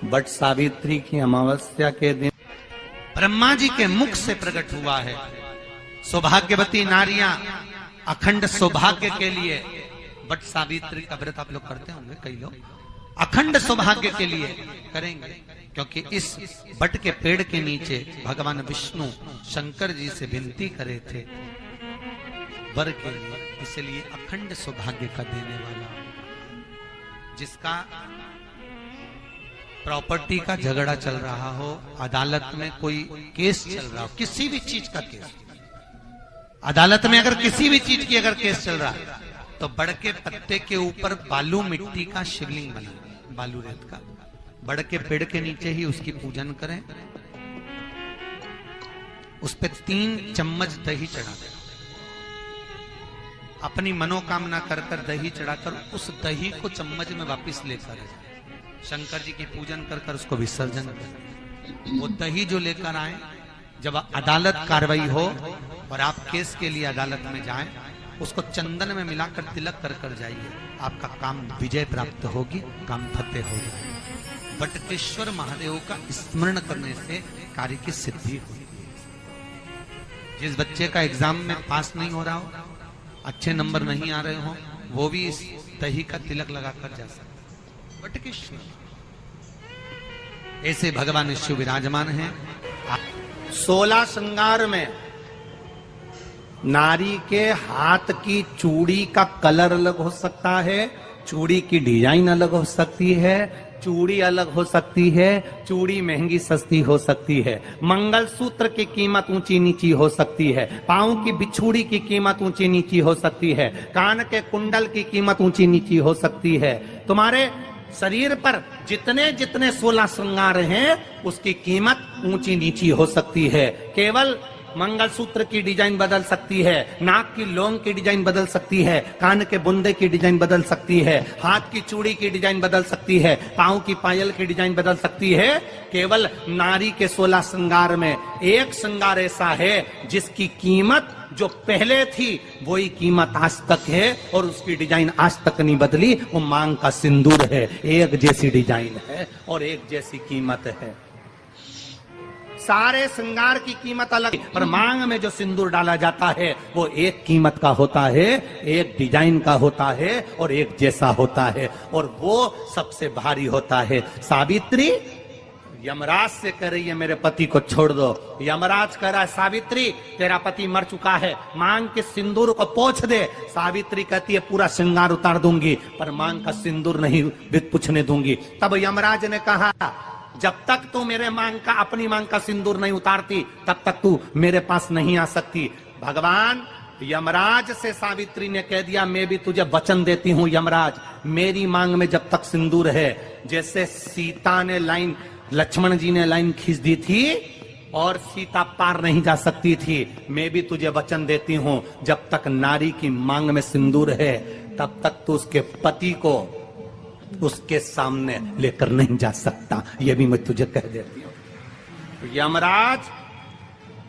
But Savitri की अमावस्या के दिन ब्रह्मा जी के मुख से प्रकट हुआ है। सौभाग्यवती नारियां अखंड सौभाग्य के लिए बट सावित्री का व्रत आप लोग करते होंगे, कई लोग अखंड सौभाग्य के लिए करेंगे, क्योंकि इस बट के पेड़ के नीचे भगवान विष्णु शंकर जी से विनती करे थे वर के लिए, इसलिए अखंड सौभाग्य का देने वाला, जिसका प्रॉपर्टी का झगड़ा चल रहा हो, अदालत में कोई केस चल रहा हो, किसी भी चीज का केस, अदालत में अगर किसी भी चीज की अगर केस चल रहा है तो बड़ के पत्ते के ऊपर बालू मिट्टी का शिवलिंग बना, बालू रेत का, बड़ के पेड़ के नीचे ही उसकी पूजन करें, उस पे 3 चम्मच दही चढ़ा दें, अपनी मनोकामना कर कर दही चढ़ाकर उस दही को चम्मच में वापस लेकर शंकर जी की पूजन कर कर उसको विसर्जन करें। वो दही जो लेकर आए, जब अदालत कार्रवाई हो और आप केस के लिए अदालत में जाएं, उसको चंदन में मिलाकर तिलक कर कर जाइए, आपका काम विजय प्राप्त होगी, काम फतेह हो जाएगा। बटकेश्वर महादेव का स्मरण करने से कार्य की सिद्धि होगी। जिस बच्चे का एग्जाम में पास नहीं हो रहा हो, अच्छे नंबर नहीं आ रहे हो, वो भी इस दही का तिलक लगाकर जा सकता। बटकेश्वर ऐसे भगवान शिव विराजमान हैं। 16 श्रृंगार में नारी के हाथ की चूड़ी का कलर अलग हो सकता है, चूड़ी की डिजाइन अलग हो सकती है, चूड़ी अलग हो सकती है, चूड़ी महंगी सस्ती हो सकती है, मंगलसूत्र की कीमत ऊंची नीची हो सकती है, पांव की बिछुड़ी की कीमत ऊंची नीची हो सकती है, कान के कुंडल की कीमत ऊंची नीची हो सकती है। तुम्हारे शरीर पर जितने जितने 16 श्रृंगार हैं उसकी कीमत ऊंची नीची हो सकती है। केवल मंगलसूत्र की डिजाइन बदल सकती है, नाक की लौंग की डिजाइन बदल सकती है, कान के बुंदे की डिजाइन बदल सकती है, हाथ की चूड़ी की डिजाइन बदल सकती है, पांव की पायल की डिजाइन बदल सकती है। केवल नारी के 16 श्रृंगार में एक श्रृंगार ऐसा है जिसकी कीमत जो पहले थी वही कीमत आज तक है और उसकी डिजाइन आज तक नहीं बदली। वो मांग का सिंदूर है, एक जैसी डिजाइन है और एक जैसी कीमत है। सारे श्रृंगार की कीमत अलग, पर मांग में जो सिंदूर डाला जाता है वो एक कीमत का होता है, एक डिजाइन का होता है और एक जैसा होता है, और वो सबसे भारी होता है। सावित्री यमराज से कह रही है मेरे पति को छोड़ दो। यमराज कह रहा है सावित्री तेरा पति मर चुका है, मांग के सिंदूर को पोंछ दे। सावित्री कहती है पूरा श्रृंगार उतार दूंगी पर मांग का सिंदूर नहीं पूछने दूंगी। तब यमराज ने कहा जब तक तू मेरे मांग का अपनी मांग का सिंदूर नहीं उतारती तब तक तू मेरे पास नहीं आ सकती। भगवान यमराज से सावित्री ने कह दिया मैं भी तुझे वचन देती हूं यमराज, मेरी मांग में जब तक सिंदूर है, जैसे सीता ने लाइन, लक्ष्मण जी ने लाइन खींच दी थी और सीता पार नहीं जा सकती थी, मैं भी तुझे वचन देती हूं जब तक नारी की मांग में सिंदूर है तब तक तू उसके पति को उसके सामने लेकर नहीं जा सकता, ये भी मैं तुझे कह देती हूं। यमराज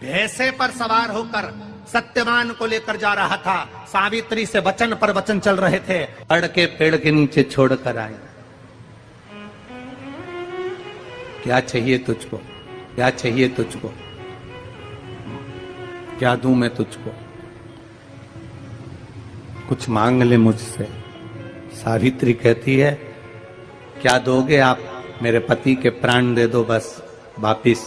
भैंसे पर सवार होकर सत्यवान को लेकर जा रहा था, सावित्री से वचन पर वचन चल रहे थे, अड़ के पेड़ के नीचे छोड़कर आए। क्या चाहिए तुझको, क्या चाहिए तुझको, क्या दूं मैं तुझको, कुछ मांग ले मुझसे। सावित्री कहती है क्या दोगे आप, मेरे पति के प्राण दे दो बस वापिस,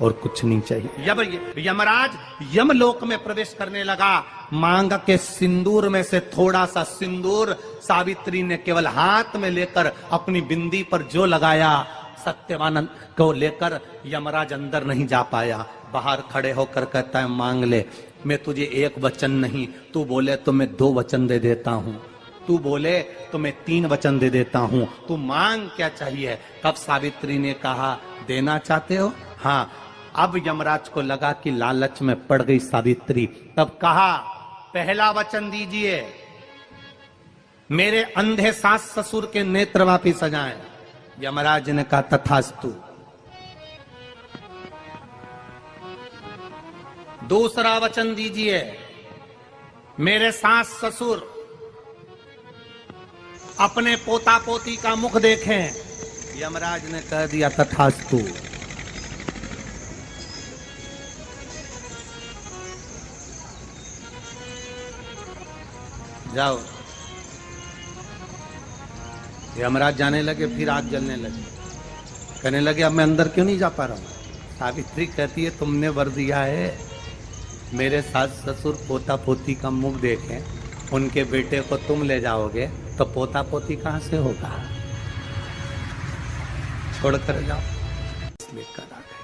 और कुछ नहीं चाहिए। यमराज यमलोक में प्रवेश करने लगा, मांग के सिंदूर में से थोड़ा सा सिंदूर सावित्री ने केवल हाथ में लेकर अपनी बिंदी पर जो लगाया, सत्यवान को लेकर यमराज अंदर नहीं जा पाया, बाहर खड़े होकर कहता है मांग ले, मैं तुझे एक वचन नहीं, तू बोले तो मैं 2 वचन दे देता हूं, तू बोले तो मैं 3 वचन दे देता हूं, तू मांग क्या चाहिए। तब सावित्री ने कहा देना चाहते हो, हाँ। अब यमराज को लगा कि लालच में पड़ गई सावित्री, तब कहा पहला वचन दीजिए, मेरे अंधे सास ससुर के नेत्र वापिस आ जाएं। यमराज ने कहा तथास्तु। दूसरा वचन दीजिए, मेरे सास ससुर अपने पोता पोती का मुख देखें। यमराज ने कह दिया तथास्तु। जाओ। यमराज जाने लगे, फिर आग जलने लगी। कहने लगे अब मैं अंदर क्यों नहीं जा पा रहा हूं। सावित्री कहती है तुमने वर दिया है मेरे सास ससुर पोता पोती का मुख देखें, उनके बेटे को तुम ले जाओगे तो पोता पोती कहां से होगा, छोड़कर जाओ। लेकर आ गए।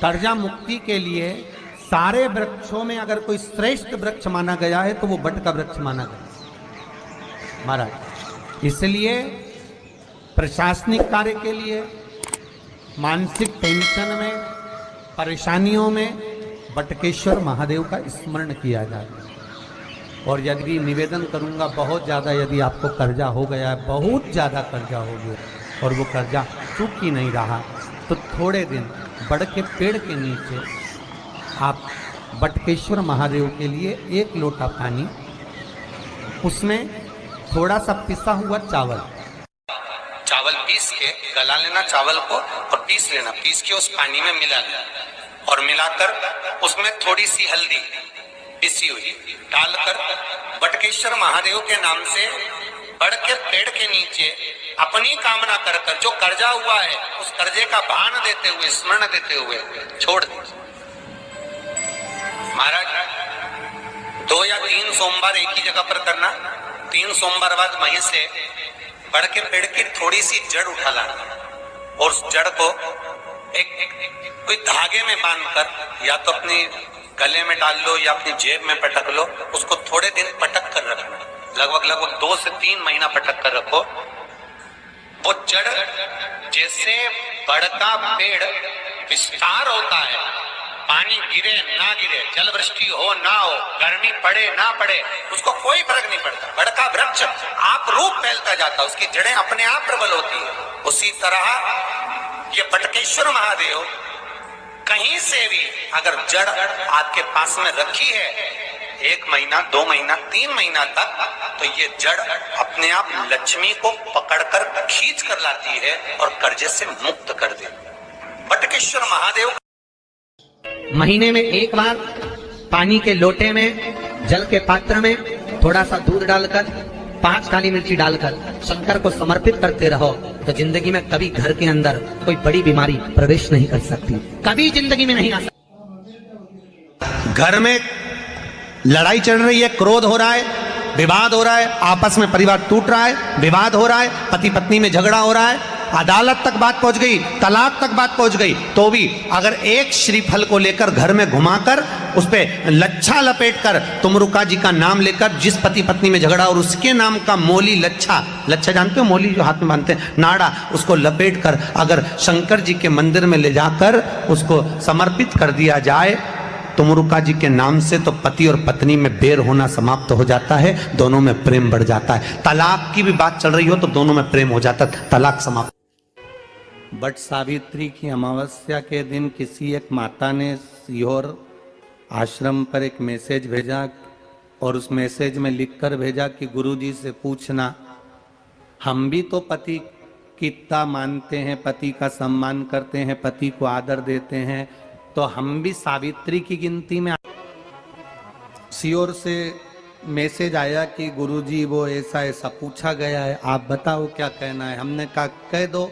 कर्जा मुक्ति के लिए सारे वृक्षों में अगर कोई श्रेष्ठ वृक्ष माना गया है तो वो बट का वृक्ष माना गया महाराज। इसलिए प्रशासनिक कार्य के लिए, मानसिक टेंशन में, परेशानियों में बटकेश्वर महादेव का स्मरण किया जाए। और यदि निवेदन करूंगा बहुत ज़्यादा, यदि आपको कर्जा हो गया है, बहुत ज़्यादा कर्जा हो गया और वो कर्जा चूक ही नहीं रहा, तो थोड़े दिन बड़ के पेड़ के नीचे आप बटकेश्वर महादेव के लिए 1 लोटा पानी, उसमें थोड़ा सा पिसा हुआ चावल पीस के गला लेना चावल को और पीस लेना, पीस के उस पानी में मिला लेना और मिलाकर उसमें थोड़ी सी हल्दी पिसी हुई डालकर बटकेश्वर महादेव के नाम से बड़ के पेड़ के नीचे अपनी कामना कर कर जो कर्जा हुआ है उस कर्जे का भान देते हुए, स्मरण देते हुए छोड़ दे। महाराज 2 या 3 सोमवार एक ही जगह पर करना। 3 सोमवार बाद वहीं से बड़ के पेड़ की थोड़ी सी जड़ उठा लाना और उस जड़ को कोई धागे में बांधकर या तो अपनी गले में डाल लो या अपनी जेब में पटक लो, उसको थोड़े दिन पटक कर रखना, लगभग 2 से 3 महीना पटक कर रखो। वो जड़ जैसे बड़ का पेड़ विस्तार होता है, पानी गिरे ना गिरे, जल वृष्टि हो ना हो, गर्मी पड़े ना पड़े, उसको कोई फर्क नहीं पड़ता। बड़ का वृक्ष आप रूप फैलता जाता, उसकी जड़ें अपने आप प्रबल होती है। उसी तरह ये बटकेश्वर महादेव कहीं से भी अगर जड़ आपके पास में रखी है 1 महीना, 2 महीना, 3 महीना तक, तो ये जड़ अपने आप लक्ष्मी को पकड़कर खींच कर लाती है और कर्जे से मुक्त कर देती है। बटकेश्वर महादेव महीने में 1 बार पानी के लोटे में, जल के पात्र में थोड़ा सा दूध डालकर, 5 काली मिर्ची डालकर शंकर को समर्पित करते रहो, तो जिंदगी में कभी घर के अंदर कोई बड़ी बीमारी प्रवेश नहीं कर सकती, कभी जिंदगी में नहीं आ सकती। घर में लड़ाई चल रही है, क्रोध हो रहा है, विवाद हो रहा है, आपस में परिवार टूट रहा है, विवाद हो रहा है, पति पत्नी में झगड़ा हो रहा है, अदालत तक बात पहुंच गई, तलाक तक बात पहुंच गई, तो भी अगर एक श्रीफल को लेकर घर में घुमाकर उस पे लच्छा लपेटकर तुमरुका जी का नाम लेकर जिस पति पत्नी में झगड़ा और उसके नाम का मोली लच्छा, लच्छा जानते हो मोली जो हाथ में बांधते हैं, नाड़ा, उसको लपेट कर अगर शंकर जी के मंदिर में ले जाकर उसको समर्पित कर दिया जाए तुमरुका जी के नाम से, तो पति और पत्नी में बैर होना समाप्त हो जाता है, दोनों में प्रेम बढ़ जाता है। तलाक की भी बात चल रही हो तो दोनों में प्रेम हो जाता है, तलाक समाप्त। बट सावित्री की अमावस्या के दिन किसी एक माता ने सीहोर आश्रम पर एक मैसेज भेजा और उस मैसेज में लिखकर भेजा कि गुरुजी से पूछना, हम भी तो पति कितना मानते हैं, पति का सम्मान करते हैं, पति को आदर देते हैं, तो हम भी सावित्री की गिनती में। सीहोर से मैसेज आया कि गुरुजी वो ऐसा ऐसा पूछा गया है, आप बताओ क्या कहना है। हमने कहा कह दो,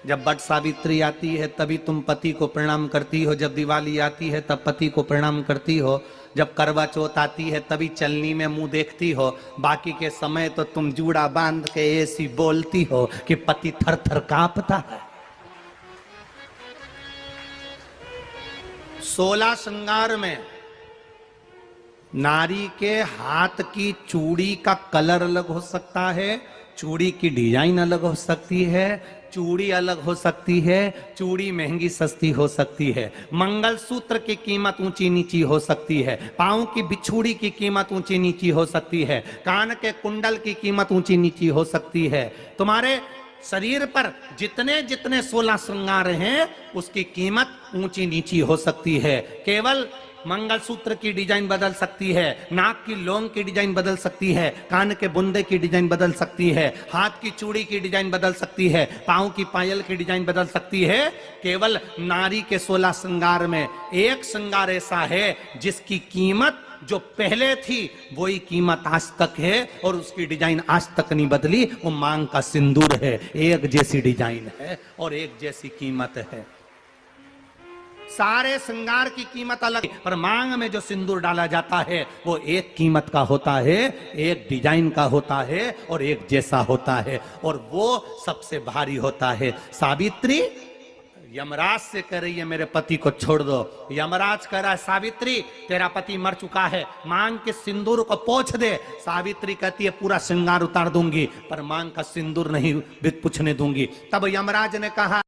जब बट सावित्री आती है तभी तुम पति को प्रणाम करती हो, जब दिवाली आती है तब पति को प्रणाम करती हो, जब करवा चौथ आती है तभी चलनी में मुंह देखती हो, बाकी के समय तो तुम जूड़ा बांध के ऐसी बोलती हो कि पति थर थर कांपता है। 16 श्रृंगार में नारी के हाथ की चूड़ी का कलर अलग हो सकता है, चूड़ी की डिजाइन अलग हो सकती है, चूड़ी अलग हो सकती है, चूड़ी महंगी सस्ती हो सकती है, मंगलसूत्र की कीमत ऊंची नीची हो सकती है, पांव की बिछुड़ी की कीमत ऊंची नीची हो सकती है, कान के कुंडल की कीमत ऊंची नीची हो सकती है। तुम्हारे शरीर पर जितने जितने 16 श्रृंगार हैं उसकी कीमत ऊंची नीची हो सकती है। केवल मंगलसूत्र की डिजाइन बदल सकती है, नाक की लौंग की डिजाइन बदल सकती है, कान के बुंदे की डिजाइन बदल सकती है, हाथ की चूड़ी की डिजाइन बदल सकती है, पांव की पायल की डिजाइन बदल सकती है। केवल नारी के 16 श्रृंगार में एक श्रृंगार ऐसा है जिसकी कीमत जो पहले थी वही कीमत आज तक है और उसकी डिजाइन आज तक नहीं बदली। वो मांग का सिंदूर है, एक जैसी डिजाइन है और एक जैसी कीमत है। सारे श्रृंगार की कीमत अलग, पर मांग में जो सिंदूर डाला जाता है वो एक कीमत का होता है, एक डिजाइन का होता है और एक जैसा होता है और वो सबसे भारी होता है। सावित्री यमराज से कह रही है मेरे पति को छोड़ दो। यमराज कह रहा है सावित्री तेरा पति मर चुका है, मांग के सिंदूर को पोंछ दे। सावित्री कहती है पूरा श्रृंगार उतार दूंगी पर मांग का सिंदूर नहीं पूछने दूंगी। तब यमराज ने कहा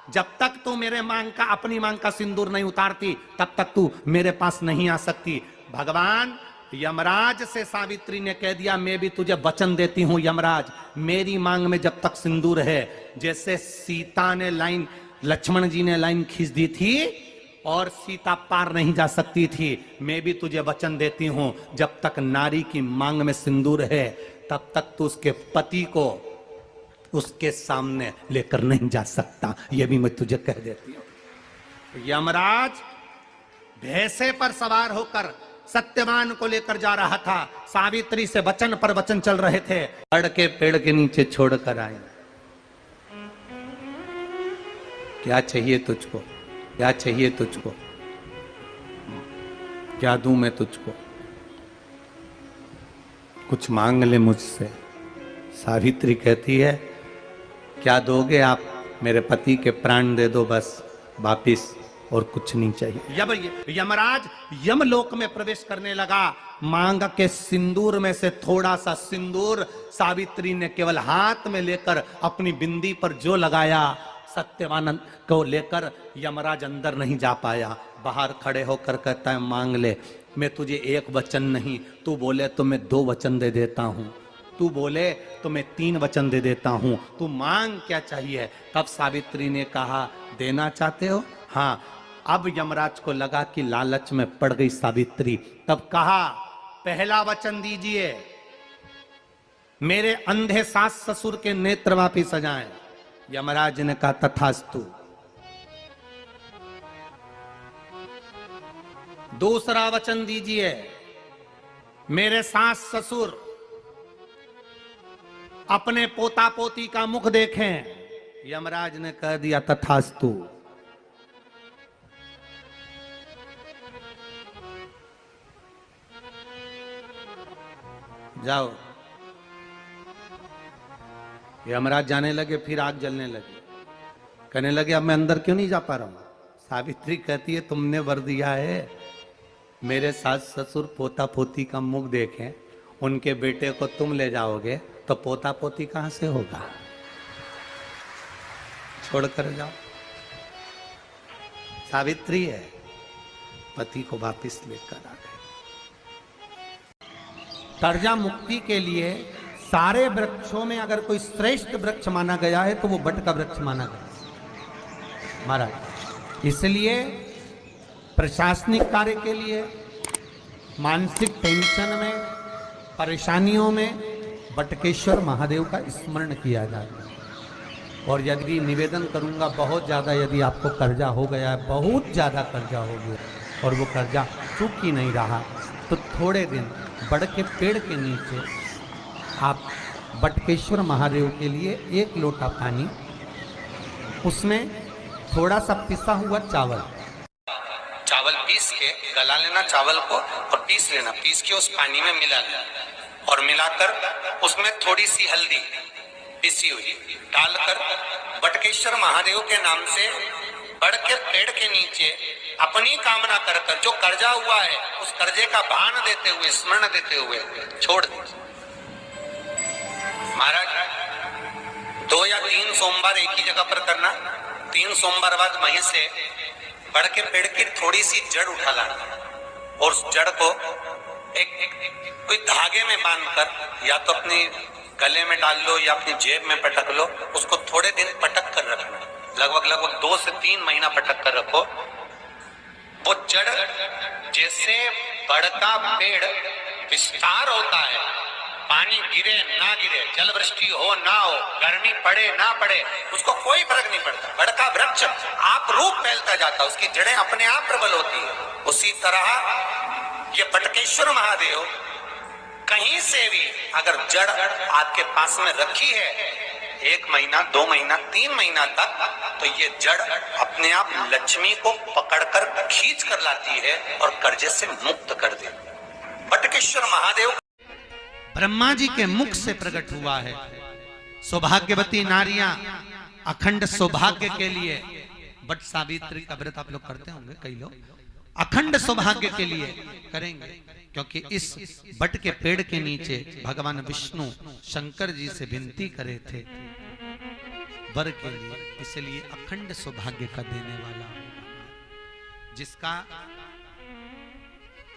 जब तक तू मेरे मांग का अपनी मांग का सिंदूर नहीं उतारती तब तक तू मेरे पास नहीं आ सकती। भगवान यमराज से सावित्री ने कह दिया मैं भी तुझे वचन देती हूं यमराज, मेरी मांग में जब तक सिंदूर है, जैसे सीता ने लाइन लक्ष्मण जी ने लाइन खींच दी थी और सीता पार नहीं जा सकती थी, मैं भी तुझे वचन देती हूं जब तक नारी की मांग में सिंदूर है तब तक तू उसके पति को उसके सामने लेकर नहीं जा सकता। यह भी मैं तुझे कह देती हूं। यमराज भैंसे पर सवार होकर सत्यवान को लेकर जा रहा था, सावित्री से वचन पर वचन चल रहे थे। पेड़ के पेड़ के नीचे छोड़कर आए। क्या चाहिए तुझको, क्या चाहिए तुझको, क्या दूं मैं तुझको, कुछ मांग ले मुझसे। सावित्री कहती है क्या दोगे आप, मेरे पति के प्राण दे दो बस वापिस, और कुछ नहीं चाहिए। जब यमराज यमलोक में प्रवेश करने लगा, मांग के सिंदूर में से थोड़ा सा सिंदूर सावित्री ने केवल हाथ में लेकर अपनी बिंदी पर जो लगाया, सत्यवान को लेकर यमराज अंदर नहीं जा पाया। बाहर खड़े होकर कहता है मांग ले, मैं तुझे एक वचन नहीं, तू बोले तो मैं 2 वचन दे देता हूं, तू बोले तो मैं 3 वचन दे देता हूं, तू मांग क्या चाहिए। तब सावित्री ने कहा देना चाहते हो, हाँ। अब यमराज को लगा कि लालच में पड़ गई सावित्री, तब कहा पहला वचन दीजिए, मेरे अंधे सास ससुर के नेत्र वापिस आ जाएं। यमराज ने कहा तथास्तु। दूसरा वचन दीजिए, मेरे सास ससुर अपने पोता पोती का मुख देखें। यमराज ने कह दिया तथास्तु। जाओ। यमराज जाने लगे, फिर आग जलने लगी, कहने लगे अब मैं अंदर क्यों नहीं जा पा रहा हूं। सावित्री कहती है तुमने वर दिया है मेरे सास ससुर पोता पोती का मुख देखें, उनके बेटे को तुम ले जाओगे तो पोता पोती कहां से होगा, छोड़कर जाओ। सावित्री है, पति को वापिस लेकर आ गए। कर्जा मुक्ति के लिए सारे वृक्षों में अगर कोई श्रेष्ठ वृक्ष माना गया है तो वो बट का वृक्ष माना गया महाराज। इसलिए प्रशासनिक कार्य के लिए, मानसिक टेंशन में, परेशानियों में बटकेश्वर महादेव का स्मरण किया जाता है। और यदि निवेदन करूंगा बहुत ज़्यादा, यदि आपको कर्जा हो गया है, बहुत ज़्यादा कर्जा हो गया और वो कर्जा चूक ही नहीं रहा, तो थोड़े दिन बड़ के पेड़ के नीचे आप बटकेश्वर महादेव के लिए 1 लोटा पानी, उसमें थोड़ा सा पिसा हुआ चावल पीस के गला लेना चावल को और पीस लेना, पीस के उस पानी में मिला लेना और मिलाकर उसमें थोड़ी सी हल्दी पिसी हुई डालकर बटकेश्वर महादेव के नाम से बड़ के पेड़ के नीचे अपनी कामना कर कर जो कर्जा हुआ है उस कर्जे का भान देते हुए, स्मरण देते हुए छोड़ दीजिए। महाराज 2 या 3 सोमवार एक ही जगह पर करना, 3 सोमवार बाद वहीं से बड़ के पेड़ की थोड़ी सी जड़ उठा लाना और उस जड़ को कोई धागे में बांधकर या तो अपने गले में डाल लो या अपनी जेब में पटक लो, उसको थोड़े दिन पटक कर रखना, लगभग 2 से 3 महीना पटक कर रखो। वो जड़ जैसे बड़का पेड़ विस्तार होता है, पानी गिरे ना गिरे, जल वृष्टि हो ना हो, गर्मी पड़े ना पड़े, उसको कोई फर्क नहीं पड़ता। बड़का वृक्ष आप रूप फैलता जाता, उसकी जड़ें अपने आप प्रबल होती है। उसी तरह ये बटकेश्वर महादेव कहीं से भी अगर जड़ आपके पास में रखी है 1 महीना 2 महीना 3 महीना तक, तो ये जड़ अपने आप लक्ष्मी को पकड़कर खींच कर लाती है और कर्जे से मुक्त कर देती है। बटकेश्वर महादेव ब्रह्मा जी के मुख से प्रकट हुआ है। सौभाग्यवती नारियां अखंड सौभाग्य के लिए बट सावित्री का व्रत आप लोग करते होंगे, कई लोग अखंड सौभाग्य के लिए करेंगे, क्योंकि इस बट के पेड़ के नीचे भगवान विष्णु शंकर जी से विनती करे थे वर के लिए, इसलिए अखंड सौभाग्य का देने वाला। जिसका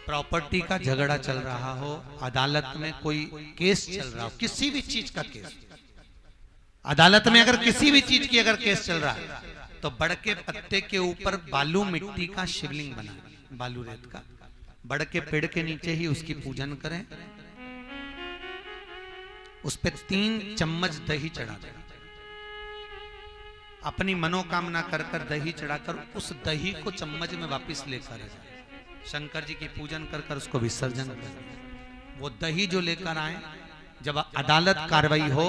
प्रॉपर्टी का झगड़ा चल रहा हो, अदालत में कोई केस चल रहा हो, किसी भी चीज का केस, अदालत में अगर किसी भी चीज की अगर केस चल रहा है, तो बड़ के पत्ते के ऊपर बालू मिट्टी का शिवलिंग बना, बालू रेत का, बड़ के पेड़ के नीचे ही उसकी पूजन करें, उस पे 3 चम्मच दही चढ़ा दें, अपनी मनोकामना कर कर दही चढ़ाकर उस दही को चम्मच में वापस लेकर जाए, शंकर जी की पूजन कर कर उसको विसर्जन कर। वो दही जो लेकर आए, जब अदालत कार्रवाई हो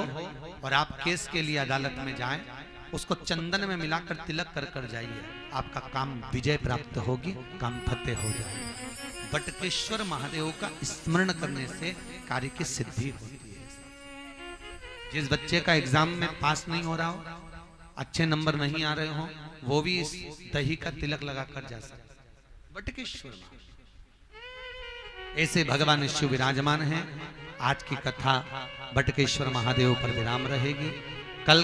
और आप केस के लिए अदालत में जाएं, उसको चंदन में मिलाकर तिलक कर कर जाइए, आपका काम विजय प्राप्त होगी, काम फतेह हो जाएगा। बटकेश्वर महादेव का स्मरण करने से कार्य की सिद्धि होती है। जिस बच्चे का एग्जाम में पास नहीं हो रहा हो, अच्छे नंबर नहीं आ रहे हो, वो भी इस दही का तिलक लगाकर जा सकता। बटकेश्वर ऐसे भगवान शिव विराजमान हैं। आज की कथा बटकेश्वर महादेव पर विराम रहेगी। कल